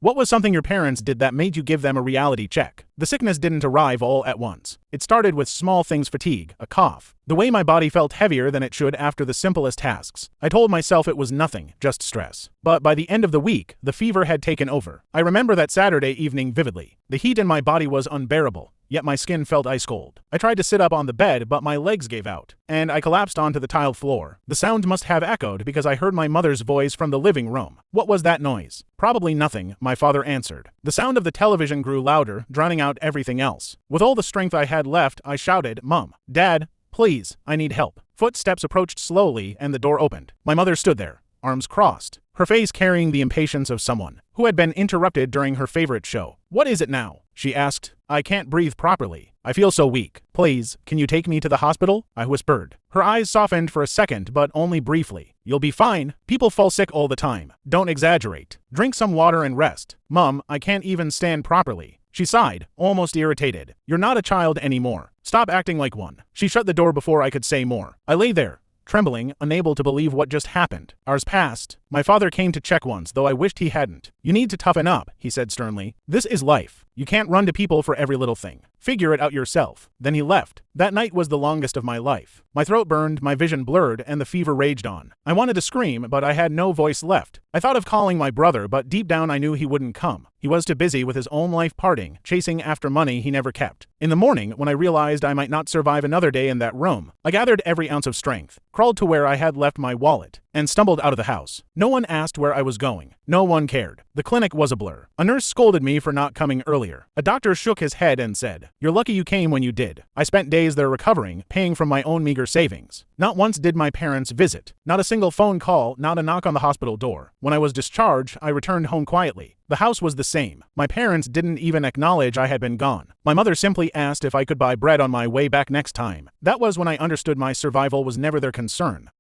What was something your parents did that made you give them a reality check? The sickness didn't arrive all at once. It started with small things: fatigue, a cough, the way my body felt heavier than it should after the simplest tasks. I told myself it was nothing, just stress. But by the end of the week, the fever had taken over. I remember that Saturday evening vividly. The heat in my body was unbearable, yet my skin felt ice cold. I tried to sit up on the bed, but my legs gave out, and I collapsed onto the tiled floor. The sound must have echoed because I heard my mother's voice from the living room. What was that noise? Probably nothing, my father answered. The sound of the television grew louder, drowning out everything else. With all the strength I had left, I shouted, "Mom, Dad, please, I need help." Footsteps approached slowly, and the door opened. My mother stood there, arms crossed, her face carrying the impatience of someone who had been interrupted during her favorite show. "What is it now?" she asked. "I can't breathe properly. I feel so weak. Please, can you take me to the hospital?" I whispered. Her eyes softened for a second, but only briefly. "You'll be fine. People fall sick all the time. Don't exaggerate. Drink some water and rest." "Mom, I can't even stand properly." She sighed, almost irritated. "You're not a child anymore. Stop acting like one." She shut the door before I could say more. I lay there, trembling, unable to believe what just happened. Hours passed. My father came to check once, though I wished he hadn't. "You need to toughen up," he said sternly. "This is life. You can't run to people for every little thing. Figure it out yourself." Then he left. That night was the longest of my life. My throat burned, my vision blurred, and the fever raged on. I wanted to scream, but I had no voice left. I thought of calling my brother, but deep down I knew he wouldn't come. He was too busy with his own life partying, chasing after money he never kept. In the morning, when I realized I might not survive another day in that room, I gathered every ounce of strength, crawled to where I had left my wallet, and stumbled out of the house. No one asked where I was going. No one cared. The clinic was a blur. A nurse scolded me for not coming earlier. A doctor shook his head and said, "You're lucky you came when you did." I spent days there recovering, paying from my own meager savings. Not once did my parents visit. Not a single phone call, not a knock on the hospital door. When I was discharged, I returned home quietly. The house was the same. My parents didn't even acknowledge I had been gone. My mother simply asked if I could buy bread on my way back next time. That was when I understood my survival was never their concern.